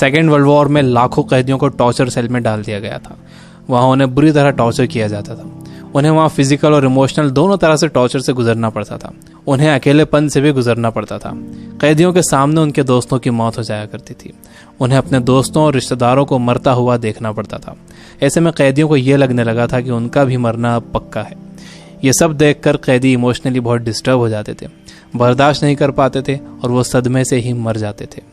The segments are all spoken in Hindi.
सेकेंड वर्ल्ड वॉर में लाखों कैदियों को टॉर्चर सेल में डाल दिया गया था। वहाँ उन्हें बुरी तरह टॉर्चर किया जाता था। उन्हें वहाँ फिजिकल और इमोशनल दोनों तरह से टॉर्चर से गुजरना पड़ता था। उन्हें अकेलेपन से भी गुजरना पड़ता था। कैदियों के सामने उनके दोस्तों की मौत हो जाया करती थी। उन्हें अपने दोस्तों और रिश्तेदारों को मरता हुआ देखना पड़ता था। ऐसे में कैदियों को ये लगने लगा था कि उनका भी मरना अब पक्का है। ये सब देखकर कैदी इमोशनली बहुत डिस्टर्ब हो जाते थे, बर्दाश्त नहीं कर पाते थे और वो सदमे से ही मर जाते थे।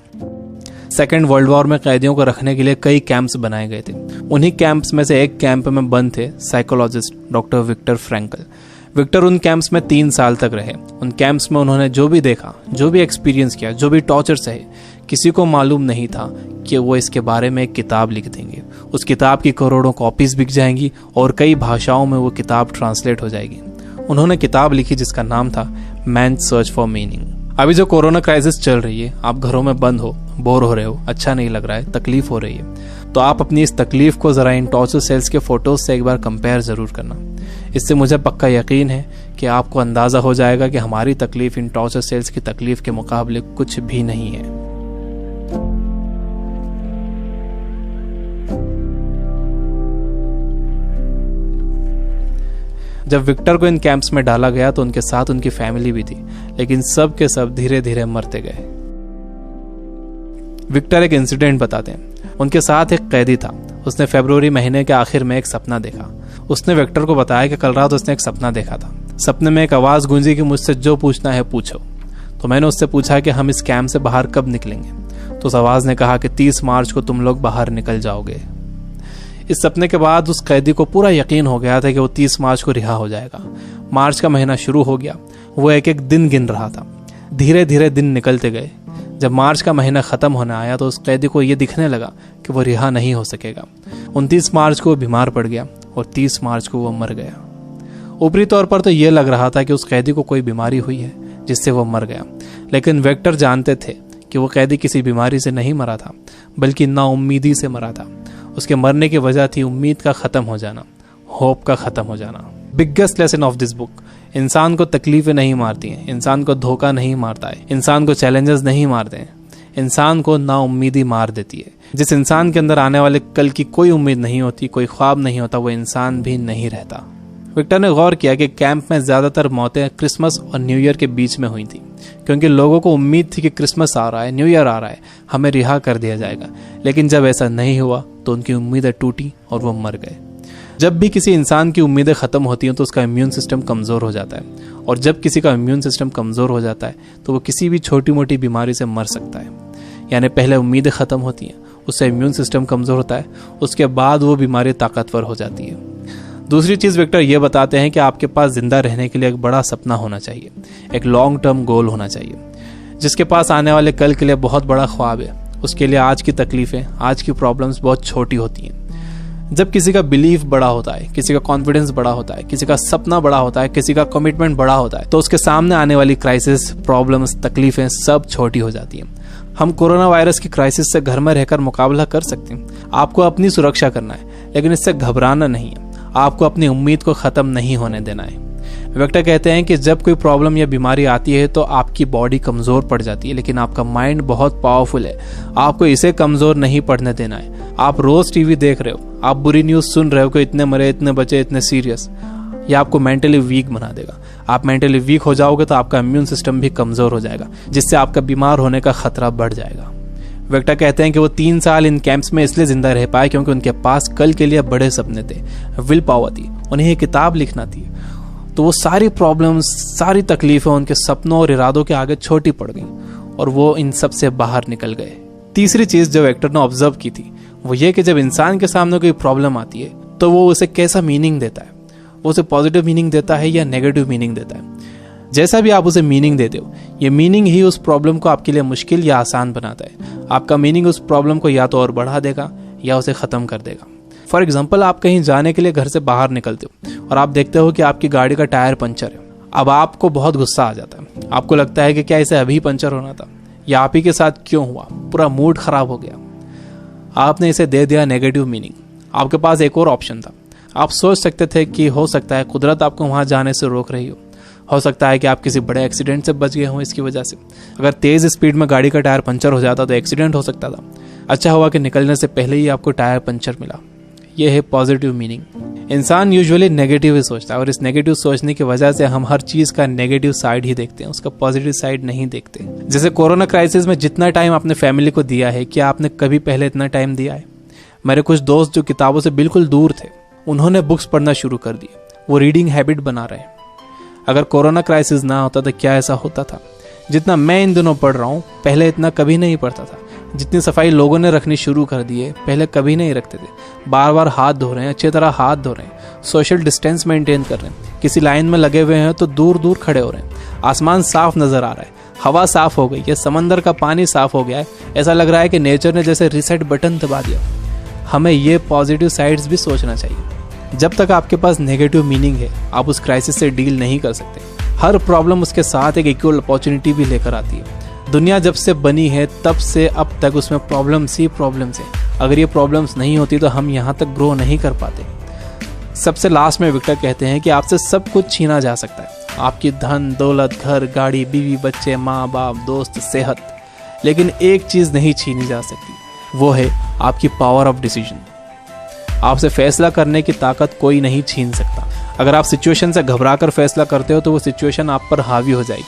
सेकेंड वर्ल्ड वॉर में कैदियों को रखने के लिए कई कैंप्स बनाए गए थे। उन्हीं कैंप्स में से एक कैंप में बंद थे psychologist doctor Victor Frankl. Victor उन कैंप्स में 3 साल तक रहे। उन कैंप्स में उन्होंने जो भी देखा, जो भी एक्सपीरियंस किया, जो भी टॉर्चर सहे, किसी को मालूम नहीं था कि वो इसके बारे में एक किताब लिख देंगे। उस किताब की करोड़ों कॉपीज बिक जाएंगी और कई भाषाओं में वो किताब ट्रांसलेट हो जाएगी। उन्होंने किताब लिखी जिसका नाम था मैन सर्च फॉर मीनिंग। अभी जो कोरोना क्राइसिस चल रही है, आप घरों में बंद हो, बोर हो रहे हो, अच्छा नहीं लग रहा है, तकलीफ हो रही है, तो आप अपनी इस तकलीफ को जरा इन टॉर्चर सेल्स के फोटोज से एक बार कंपेयर जरूर करना। इससे मुझे पक्का यकीन है कि आपको अंदाजा हो जाएगा कि हमारी तकलीफ इन टॉर्चर सेल्स की तकलीफ के मुकाबले कुछ भी नहीं है। जब विक्टर को इन कैंप्स में डाला गया तो उनके साथ उनकी फैमिली भी थी, लेकिन सब के सब धीरे धीरे मरते गए। विक्टर एक इंसिडेंट बताते हैं। उनके साथ एक कैदी था। उसने फरवरी महीने के आखिर में एक सपना देखा। उसने विक्टर को बताया कि कल रात उसने एक सपना देखा था। सपने में एक आवाज गूंजी कि मुझसे जो पूछना है पूछो। तो मैंने उससे पूछा कि हम इस कैंप से बाहर कब निकलेंगे। तो उस आवाज ने कहा कि 30 मार्च को तुम लोग बाहर निकल जाओगे। इस सपने के बाद उस कैदी को पूरा यकीन हो गया था कि वो 30 मार्च को रिहा हो जाएगा। मार्च का महीना शुरू हो गया। वो एक एक दिन गिन रहा था। धीरे धीरे दिन निकलते गए। जब मार्च का महीना खत्म होने आया तो उस कैदी को यह दिखने लगा कि वो रिहा नहीं हो सकेगा। 29 मार्च को वो बीमार पड़ गया और 30 मार्च को वो मर गया। ऊपरी तौर पर तो ये लग रहा था कि उस कैदी को कोई बीमारी हुई है जिससे वो मर गया, लेकिन विक्टर जानते थे कि वो कैदी किसी बीमारी से नहीं मरा था, बल्कि नाउम्मीदी से मरा था। उसके मरने की वजह थी उम्मीद का खत्म हो जाना, होप का खत्म हो जाना। Biggest lesson of this book, इंसान को तकलीफें नहीं मारती हैं, इंसान को धोखा नहीं मारता है, इंसान को चैलेंजेस नहीं मारते हैं, इंसान को नाउम्मीदी मार देती है। जिस इंसान के अंदर आने वाले कल की कोई उम्मीद नहीं होती, कोई ख्वाब नहीं होता, वो इंसान भी नहीं रहता। विक्टर ने गौर किया कि कैंप में ज्यादातर मौतें क्रिसमस और न्यू ईयर के बीच में हुई थी, क्योंकि लोगों को उम्मीद थी कि क्रिसमस आ रहा है, न्यू ईयर आ रहा है, हमें रिहा कर दिया जाएगा। लेकिन जब ऐसा नहीं हुआ तो उनकी उम्मीदें टूटी और वो मर गए। जब भी किसी इंसान की उम्मीदें खत्म होती हैं तो उसका इम्यून सिस्टम कमजोर हो जाता है, और जब किसी का इम्यून सिस्टम कमजोर हो जाता है तो वो किसी भी छोटी मोटी बीमारी से मर सकता है। यानी पहले उम्मीदें खत्म होती हैं, उससे इम्यून सिस्टम कमजोर होता है, उसके बाद वो बीमारी ताकतवर हो जाती है। दूसरी चीज विक्टर ये बताते हैं कि आपके पास जिंदा रहने के लिए एक बड़ा सपना होना चाहिए, एक लॉन्ग टर्म गोल होना चाहिए। जिसके पास आने वाले कल के लिए बहुत बड़ा ख्वाब है, उसके लिए आज की तकलीफें, आज की प्रॉब्लम्स बहुत छोटी होती हैं। जब किसी का बिलीफ बड़ा होता है, किसी का कॉन्फिडेंस बड़ा होता है, किसी का सपना बड़ा होता है, किसी का कमिटमेंट बड़ा होता है, तो उसके सामने आने वाली क्राइसिस, प्रॉब्लम्स, तकलीफें सब छोटी हो जाती हैं। हम कोरोना वायरस की क्राइसिस से घर में रहकर मुकाबला कर सकते हैं। आपको अपनी सुरक्षा करना है, लेकिन इससे घबराना नहीं है। आपको अपनी उम्मीद को खत्म नहीं होने देना है। विक्टर कहते हैं कि जब कोई प्रॉब्लम या बीमारी आती है तो आपकी बॉडी कमजोर पड़ जाती है, लेकिन आपका माइंड बहुत पावरफुल है। आपको इसे कमजोर नहीं पड़ने देना है। आप रोज टीवी देख रहे हो, आप बुरी न्यूज सुन रहे हो कि इतने मरे, इतने बचे, इतने सीरियस, यह आपको मेंटली वीक बना देगा। आप मेंटली वीक हो जाओगे तो आपका इम्यून सिस्टम भी कमजोर हो जाएगा, जिससे आपका बीमार होने का खतरा बढ़ जाएगा। विक्टर कहते हैं कि वो 3 साल इन कैंप्स में इसलिए जिंदा रह पाए क्योंकि उनके पास कल के लिए बड़े सपने थे, विल पावर थी, उन्हें ये किताब लिखना थी। तो वो सारी प्रॉब्लम्स, सारी तकलीफें उनके सपनों और इरादों के आगे छोटी पड़ गईं और वो इन सब से बाहर निकल गए। तीसरी चीज जो विक्टर ने ऑब्जर्व की थी वो ये कि जब इंसान के सामने कोई प्रॉब्लम आती है तो वो उसे कैसा मीनिंग देता है। वो उसे पॉजिटिव मीनिंग देता है या नेगेटिव मीनिंग देता है। जैसा भी आप उसे मीनिंग देते हो, ये मीनिंग ही उस प्रॉब्लम को आपके लिए मुश्किल या आसान बनाता है। आपका मीनिंग उस प्रॉब्लम को या तो और बढ़ा देगा या उसे खत्म कर देगा। फॉर एग्जाम्पल, आप कहीं जाने के लिए घर से बाहर निकलते हो और आप देखते हो कि आपकी गाड़ी का टायर पंचर है। अब आपको बहुत गुस्सा आ जाता है। आपको लगता है कि क्या इसे अभी पंचर होना था, या आप ही के साथ क्यों हुआ, पूरा मूड खराब हो गया। आपने इसे दे दिया नेगेटिव मीनिंग। आपके पास एक और ऑप्शन था। आप सोच सकते थे कि हो सकता है कुदरत आपको वहां जाने से रोक रही हो सकता है कि आप किसी बड़े एक्सीडेंट से बच गए हों इसकी वजह से। अगर तेज स्पीड में गाड़ी का टायर पंचर हो जाता तो एक्सीडेंट हो सकता था। अच्छा हुआ कि निकलने से पहले ही आपको टायर पंचर मिला। ये है पॉजिटिव मीनिंग। इंसान यूजुअली नेगेटिव ही सोचता है और इस नेगेटिव सोचने की वजह से हम हर चीज का नेगेटिव साइड ही देखते हैं, उसका पॉजिटिव साइड नहीं देखते। जैसे कोरोना क्राइसिस में जितना टाइम आपने फैमिली को दिया है, क्या आपने कभी पहले इतना टाइम दिया है? मेरे कुछ दोस्त जो किताबों से बिल्कुल दूर थे, उन्होंने बुक्स पढ़ना शुरू कर दिए, वो रीडिंग हैबिट बना रहे हैं। अगर कोरोना क्राइसिस ना होता तो क्या ऐसा होता था? जितना मैं इन दिनों पढ़ रहा हूँ, पहले इतना कभी नहीं पढ़ता था। जितनी सफाई लोगों ने रखनी शुरू कर दी है, पहले कभी नहीं रखते थे। बार बार हाथ धो रहे हैं, अच्छी तरह हाथ धो रहे हैं, सोशल डिस्टेंस मेंटेन कर रहे हैं, किसी लाइन में लगे हुए हैं तो दूर दूर खड़े हो रहे हैं। आसमान साफ नजर आ रहा है, हवा साफ हो गई है, समंदर का पानी साफ हो गया है। ऐसा लग रहा है कि नेचर ने जैसे रिसेट बटन दबा दिया। हमें ये पॉजिटिव साइड्स भी सोचना चाहिए। जब तक आपके पास नेगेटिव मीनिंग है, आप उस क्राइसिस से डील नहीं कर सकते। हर प्रॉब्लम उसके साथ एक इक्वल अपॉर्चुनिटी भी लेकर आती है। दुनिया जब से बनी है तब से अब तक उसमें प्रॉब्लम्स ही प्रॉब्लम्स है। अगर ये प्रॉब्लम्स नहीं होती तो हम यहाँ तक ग्रो नहीं कर पाते। सबसे लास्ट में विक्टर कहते हैं कि आपसे सब कुछ छीना जा सकता है, आपकी धन दौलत, घर, गाड़ी, बीवी, बच्चे, माँ बाप, दोस्त, सेहत, लेकिन एक चीज़ नहीं छीनी जा सकती, वो है आपकी पावर ऑफ डिसीजन। आपसे फैसला करने की ताकत कोई नहीं छीन सकता। अगर आप सिचुएशन से घबराकर फैसला करते हो तो वो सिचुएशन आप पर हावी हो जाएगी,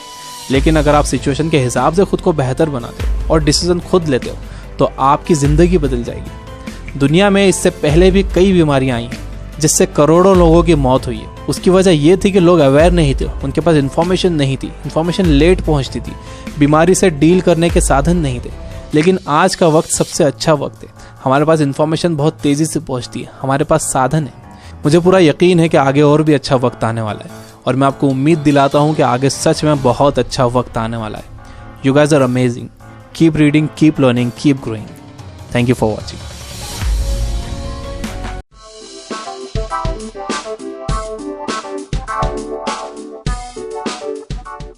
लेकिन अगर आप सिचुएशन के हिसाब से खुद को बेहतर बनाते हो और डिसीजन खुद लेते हो तो आपकी ज़िंदगी बदल जाएगी। दुनिया में इससे पहले भी कई बीमारियां आई हैं जिससे करोड़ों लोगों की मौत हुई है। उसकी वजह ये थी कि लोग अवेयर नहीं थे, उनके पास इन्फॉर्मेशन नहीं थी, इन्फॉर्मेशन लेट पहुंचती थी, बीमारी से डील करने के साधन नहीं थे। लेकिन आज का वक्त सबसे अच्छा वक्त है। हमारे पास इन्फॉर्मेशन बहुत तेज़ी से पहुंचती है, हमारे पास साधन है। मुझे पूरा यकीन है कि आगे और भी अच्छा वक्त आने वाला है और मैं आपको उम्मीद दिलाता हूँ कि आगे सच में बहुत अच्छा वक्त आने वाला है। You guys are amazing. Keep reading, keep learning, keep growing. Thank you for watching.